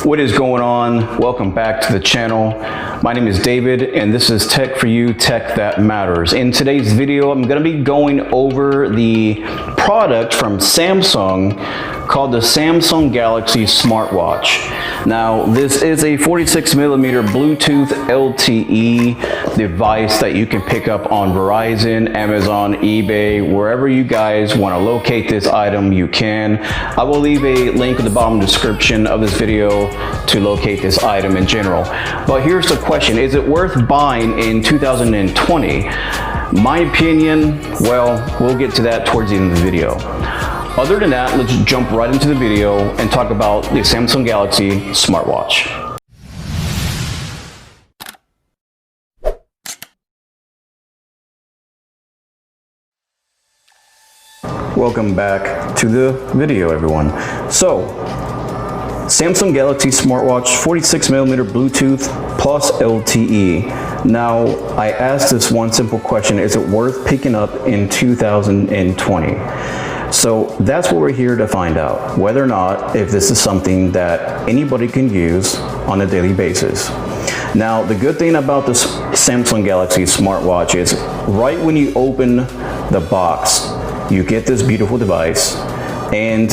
What is going on? Welcome back to the channel. My name is David and this is Tech for You, Tech That Matters. In today's video, I'm going to be going over the product from Samsung called the Samsung Galaxy Smartwatch. Now, this is a 46mm Bluetooth LTE device that you can pick up on Verizon, Amazon, eBay, wherever you guys want to locate this item, you can. I will leave a link at the bottom description of this video to locate this item in general. But here's the question, is it worth buying in 2020? My opinion, well, we'll get to that towards the end of the video. Other than that, let's jump right into the video and talk about the Samsung Galaxy Smartwatch. Welcome back to the video, everyone. So, Samsung Galaxy Smartwatch 46mm Bluetooth plus LTE. Now, I asked this one simple question, is it worth picking up in 2020? So that's what we're here to find out, whether or not if this is something that anybody can use on a daily basis. Now, the good thing about this Samsung Galaxy Smartwatch is right when you open the box, you get this beautiful device, and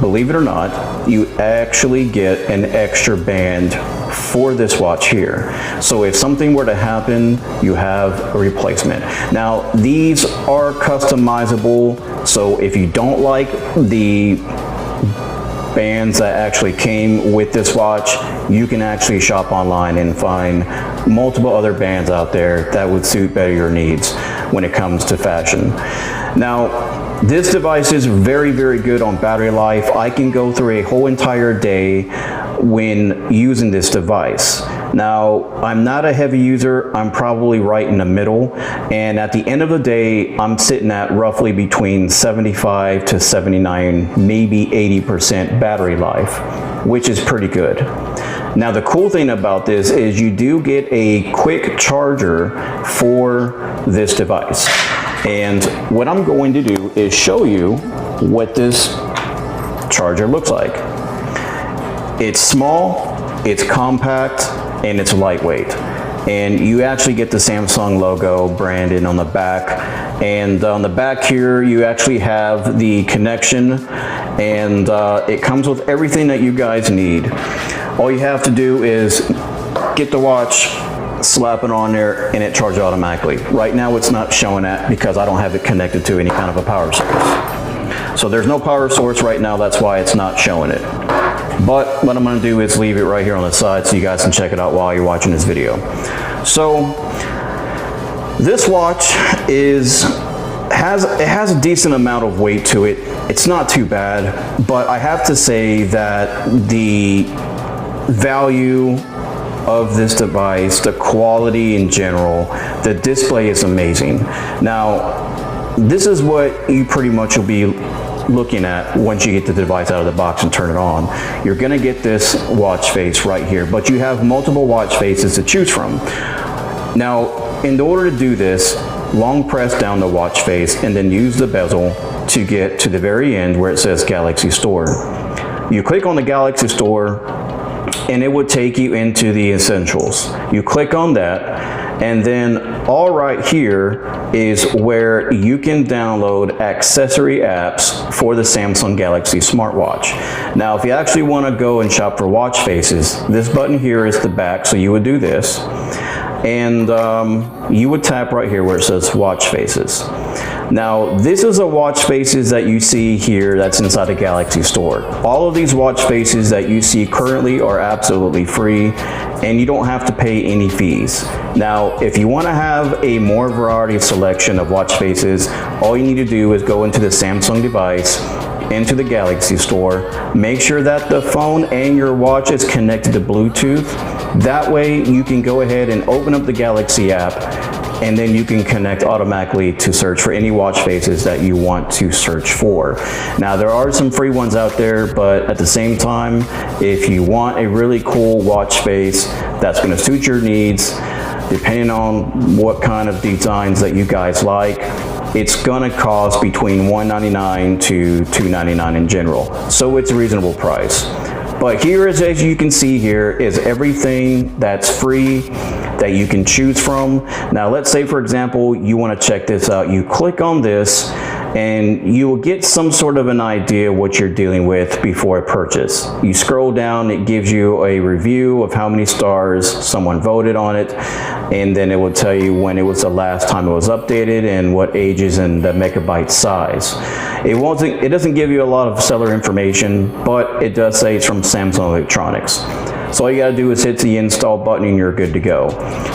believe it or not, you actually get an extra band for this watch here. So if something were to happen, you have a replacement. Now, these are customizable, so if you don't like the bands that actually came with this watch, you can actually shop online and find multiple other bands out there that would suit better your needs when it comes to fashion. Now, this device is very, very good on battery life. I can go through a whole entire day when using this device. Now, I'm not a heavy user, I'm probably right in the middle, and at the end of the day, I'm sitting at roughly between 75 to 79, maybe 80% battery life, which is pretty good. Now, the cool thing about this is you do get a quick charger for this device. And what I'm going to do is show you what this charger looks like. It's small, it's compact, and it's lightweight. And you actually get the Samsung logo branded on the back. And on the back here, you actually have the connection, and it comes with everything that you guys need. All you have to do is get the watch, slap it on there, and it charges automatically. Right now it's not showing that because I don't have it connected to any kind of a power source. So there's no power source right now, that's why it's not showing it. But what I'm going to do is leave it right here on the side so you guys can check it out while you're watching this video. So this watch has a decent amount of weight to it. It's not too bad, but I have to say that the value of this device, the quality in general, the display is amazing. Now, this is what you pretty much will be looking at once you get the device out of the box and turn it on. You're going to get this watch face right here, but you have multiple watch faces to choose from. Now, in order to do this, long press down the watch face and then use the bezel to get to the very end where it says Galaxy Store. You click on the Galaxy Store and it would take you into the essentials. You click on that, and then all right here is where you can download accessory apps for the Samsung Galaxy Smartwatch. Now, if you actually want to go and shop for watch faces, this button here is the back, so you would do this, and you would tap right here where it says watch faces. Now, this is a watch faces that you see here that's inside the Galaxy Store. All of these watch faces that you see currently are absolutely free, and you don't have to pay any fees. Now, if you want to have a more variety of selection of watch faces, all you need to do is go into the Samsung device, into the Galaxy Store, make sure that the phone and your watch is connected to Bluetooth. That way you can go ahead and open up the Galaxy app, and then you can connect automatically to search for any watch faces that you want to search for. Now, there are some free ones out there, but at the same time, if you want a really cool watch face that's going to suit your needs, depending on what kind of designs that you guys like, it's going to cost between $199 to $299 in general. So it's a reasonable price. But here is, as you can see here, is everything that's free that you can choose from. Now let's say, for example, you want to check this out. You click on this and you will get some sort of an idea what you're dealing with before a purchase. You scroll down, it gives you a review of how many stars someone voted on it, and then it will tell you when it was the last time it was updated and what ages and the megabyte size. It doesn't give you a lot of seller information, but it does say it's from Samsung Electronics. So all you gotta do is hit the install button and you're good to go.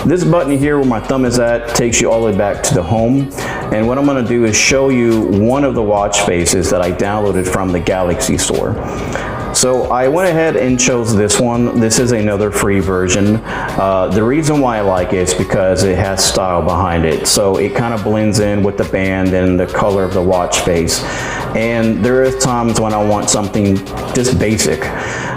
This button here where my thumb is at takes you all the way back to the home. And what I'm gonna do is show you one of the watch faces that I downloaded from the Galaxy store. So I went ahead and chose this one. This is another free version. The reason why I like it is because it has style behind it. So it kind of blends in with the band and the color of the watch face. And there is times when I want something just basic.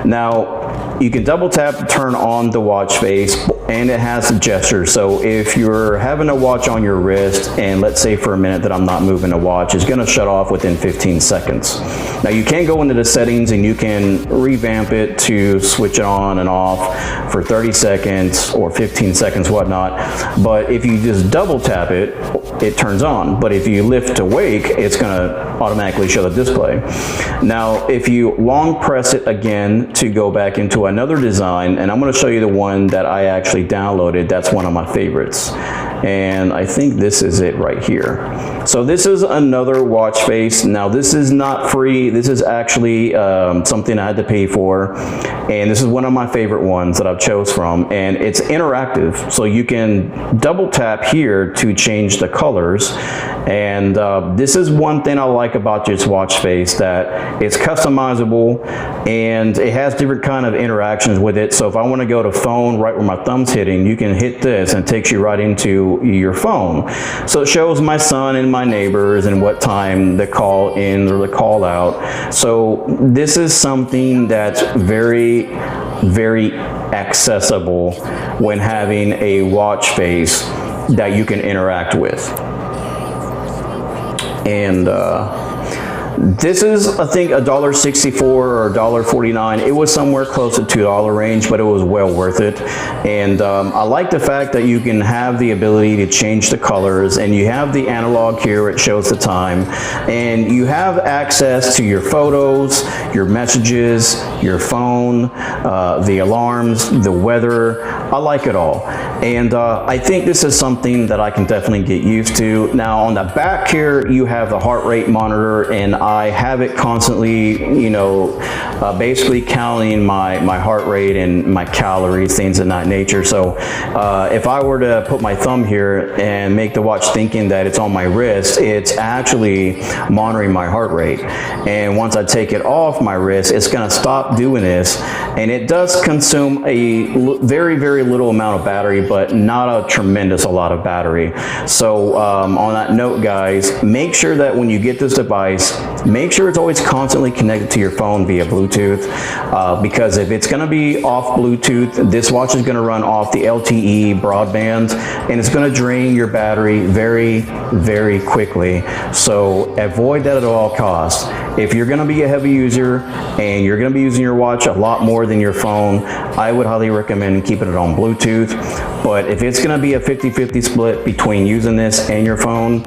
Now, you can double tap to turn on the watch face, and it has the gesture. So if you're having a watch on your wrist, and let's say for a minute that I'm not moving the watch, it's gonna shut off within 15 seconds. Now you can go into the settings and you can revamp it to switch it on and off for 30 seconds or 15 seconds, whatnot. But if you just double tap it, it turns on. But if you lift to wake, it's gonna automatically show the display. Now, if you long press it again to go back into another design, and I'm going to show you the one that I actually downloaded, that's one of my favorites. And I think this is it right here. So this is another watch face. Now this is not free. This is actually something I had to pay for. And this is one of my favorite ones that I've chose from. And it's interactive. So you can double tap here to change the colors. And this is one thing I like about this watch face, that it's customizable and it has different kind of interactions with it. So if I want to go to phone right where my thumb's hitting, you can hit this and it takes you right into your phone. So it shows my son and my neighbors and what time the call in or the call out. So this is something that's very, very accessible when having a watch face that you can interact with. And this is, I think, $1.64 or $1.49. It was somewhere close to $2 range, but it was well worth it. And I like the fact that you can have the ability to change the colors, and you have the analog here, it shows the time, and you have access to your photos, your messages, your phone, the alarms, the weather. I like it all. And I think this is something that I can definitely get used to. Now on the back here, you have the heart rate monitor, and I have it constantly, you know, basically counting my heart rate and my calories, things of that nature. So if I were to put my thumb here and make the watch thinking that it's on my wrist, it's actually monitoring my heart rate. And once I take it off my wrist, it's gonna stop doing this. And it does consume a very, very little amount of battery, but not a tremendous a lot of battery. So on that note, guys, make sure that when you get this device, make sure it's always constantly connected to your phone via Bluetooth, because if it's going to be off Bluetooth, this watch is going to run off the LTE broadband, and it's going to drain your battery very, very quickly. So avoid that at all costs. If you're going to be a heavy user and you're going to be using your watch a lot more than your phone, I would highly recommend keeping it on Bluetooth. But if it's going to be a 50-50 split between using this and your phone,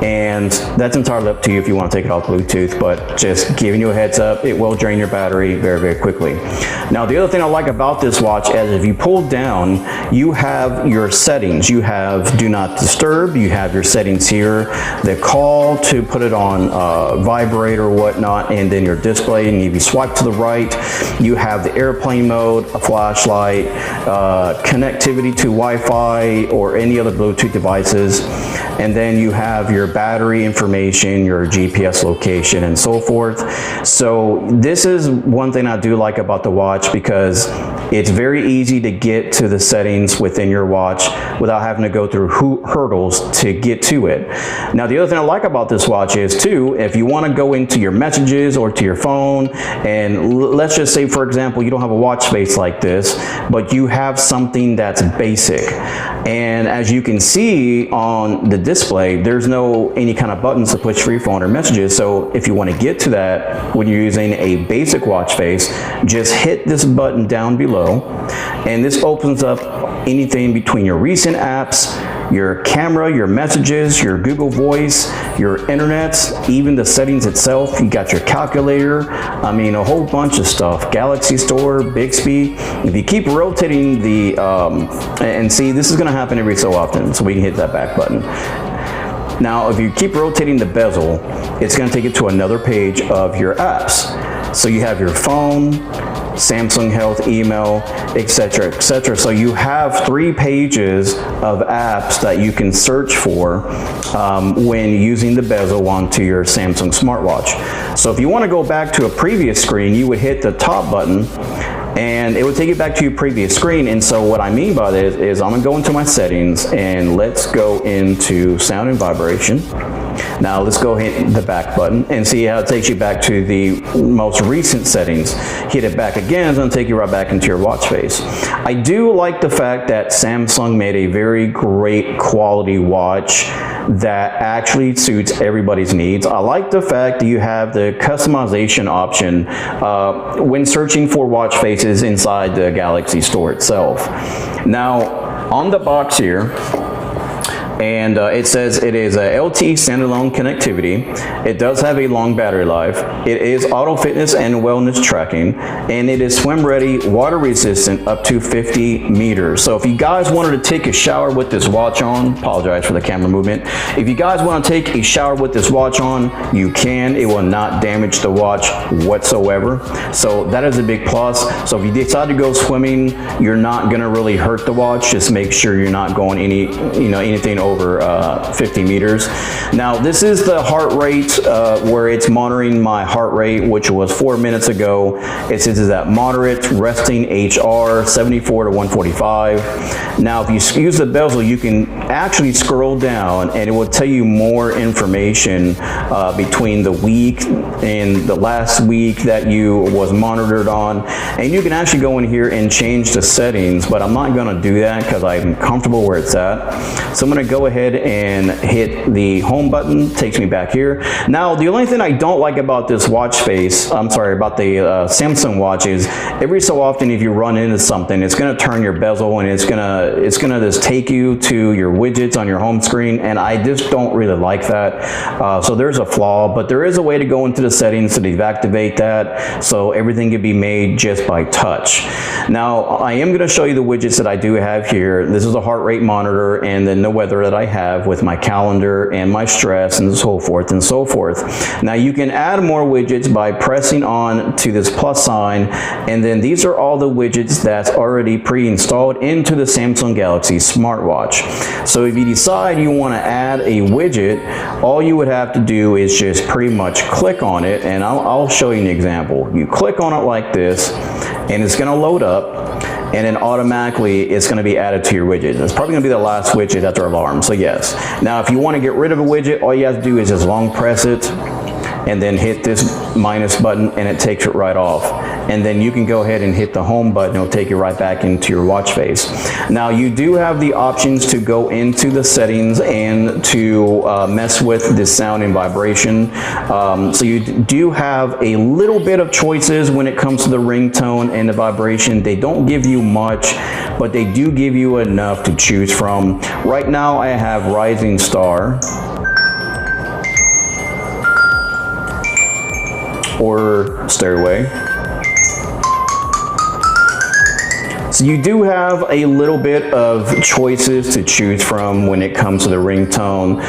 and that's entirely up to you if you want to take it off Bluetooth, but just giving you a heads up, it will drain your battery very, very quickly. Now, the other thing I like about this watch is if you pull down, you have your settings. You have do not disturb, you have your settings here, the call to put it on vibrate or whatnot, and then your display. And if you swipe to the right, you have the airplane mode, a flashlight, connectivity to Wi-Fi or any other Bluetooth devices. And then you have your battery information, your GPS location, and so forth. So this is one thing I do like about the watch, because it's very easy to get to the settings within your watch without having to go through hurdles to get to it. Now, the other thing I like about this watch is too, if you want to go into your messages or to your phone, and let's just say, for example, you don't have a watch face like this, but you have something that's basic. And as you can see on the display, there's no any kind of buttons to push for your phone or messages. So if you want to get to that when you're using a basic watch face, just hit this button down below, and this opens up anything between your recent apps, your camera, your messages, your Google Voice, your internet, even the settings itself. You got your calculator, I mean a whole bunch of stuff. Galaxy Store, Bixby. If you keep rotating the, and see, this is gonna happen every so often, so we can hit that back button. Now, if you keep rotating the bezel, it's gonna take you to another page of your apps. So you have your phone, Samsung Health, email, etc., etc. So you have 3 pages of apps that you can search for when using the bezel onto your Samsung smartwatch. So if you want to go back to a previous screen, you would hit the top button and it would take you back to your previous screen. And so what I mean by this is I'm gonna go into my settings and let's go into sound and vibration. Now let's go hit the back button and see how it takes you back to the most recent settings. Hit it back again, it's gonna take you right back into your watch face. I do like the fact that Samsung made a very great quality watch that actually suits everybody's needs. I like the fact that you have the customization option when searching for watch faces inside the Galaxy Store itself. Now, on the box here, and it says it is a LTE standalone connectivity. It does have a long battery life. It is auto fitness and wellness tracking, and it is swim ready, water resistant up to 50 meters. So if you guys wanted to take a shower with this watch on, apologize for the camera movement. If you guys want to take a shower with this watch on, you can. It will not damage the watch whatsoever. So that is a big plus. So if you decide to go swimming, you're not gonna really hurt the watch. Just make sure you're not going anything over 50 meters. Now this is the heart rate where it's monitoring my heart rate, which was 4 minutes ago. It says it's at moderate resting HR 74 to 145. Now if you use the bezel, you can actually scroll down and it will tell you more information between the week and the last week that you was monitored on, and you can actually go in here and change the settings, but I'm not going to do that because I'm comfortable where it's at. So I'm going to go ahead and hit the home button. Takes me back here. Now the only thing I don't like about this watch face, I'm sorry, about the Samsung watch, is every so often if you run into something, it's going to turn your bezel and it's gonna just take you to your widgets on your home screen, and I just don't really like that. So there's a flaw, but there is a way to go into the settings to deactivate that, so everything can be made just by touch. Now I am going to show you the widgets that I do have here. This is a heart rate monitor and then the weather that I have with my calendar and my stress and so forth and so forth. Now you can add more widgets by pressing on to this plus sign, and then these are all the widgets that's already pre-installed into the Samsung Galaxy smartwatch. So if you decide you want to add a widget, all you would have to do is just pretty much click on it, and I'll show you an example. You click on it like this and it's going to load up, and then automatically it's going to be added to your widget. It's probably going to be the last widget after alarm, so yes. Now if you want to get rid of a widget, all you have to do is just long press it and then hit this minus button and it takes it right off. And then you can go ahead and hit the home button. It'll take you right back into your watch face. Now you do have the options to go into the settings and to mess with the sound and vibration. So you do have a little bit of choices when it comes to the ringtone and the vibration. They don't give you much, but they do give you enough to choose from. Right now I have Rising Star or Stairway. So you do have a little bit of choices to choose from when it comes to the ringtone.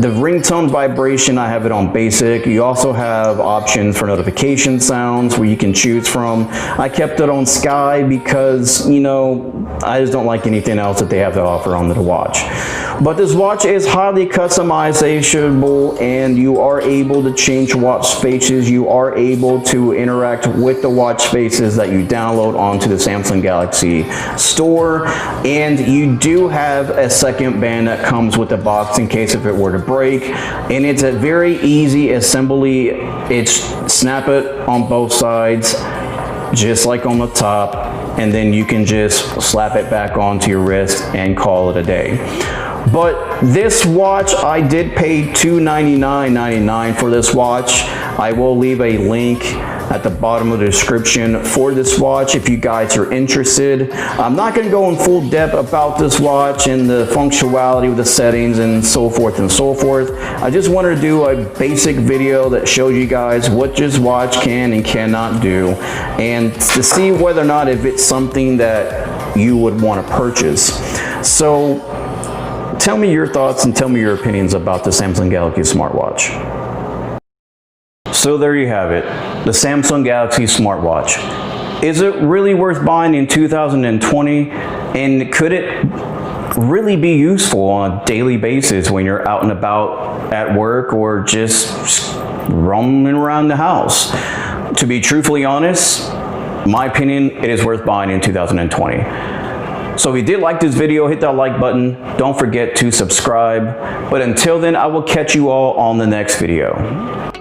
The ringtone vibration, I have it on basic. You also have options for notification sounds where you can choose from. I kept it on Sky because, you know, I just don't like anything else that they have to offer on the watch. But this watch is highly customizable, and you are able to change watch faces. You are able to interact with the watch faces that you download onto the Samsung Galaxy Store, and you do have a second band that comes with the box in case if it were to break, and it's a very easy assembly. It's snap it on both sides just like on the top, and then you can just slap it back onto your wrist and call it a day. But this watch, I did pay $299.99 for this watch. I will leave a link at the bottom of the description for this watch if you guys are interested. I'm not going to go in full depth about this watch and the functionality with the settings and so forth and so forth. I just wanted to do a basic video that shows you guys what this watch can and cannot do, and to see whether or not if it's something that you would want to purchase. So tell me your thoughts and tell me your opinions about the Samsung Galaxy smartwatch. So there you have it, the Samsung Galaxy smartwatch. Is it really worth buying in 2020? And could it really be useful on a daily basis when you're out and about at work or just roaming around the house? To be truthfully honest, my opinion, it is worth buying in 2020. So if you did like this video, hit that like button. Don't forget to subscribe. But until then, I will catch you all on the next video.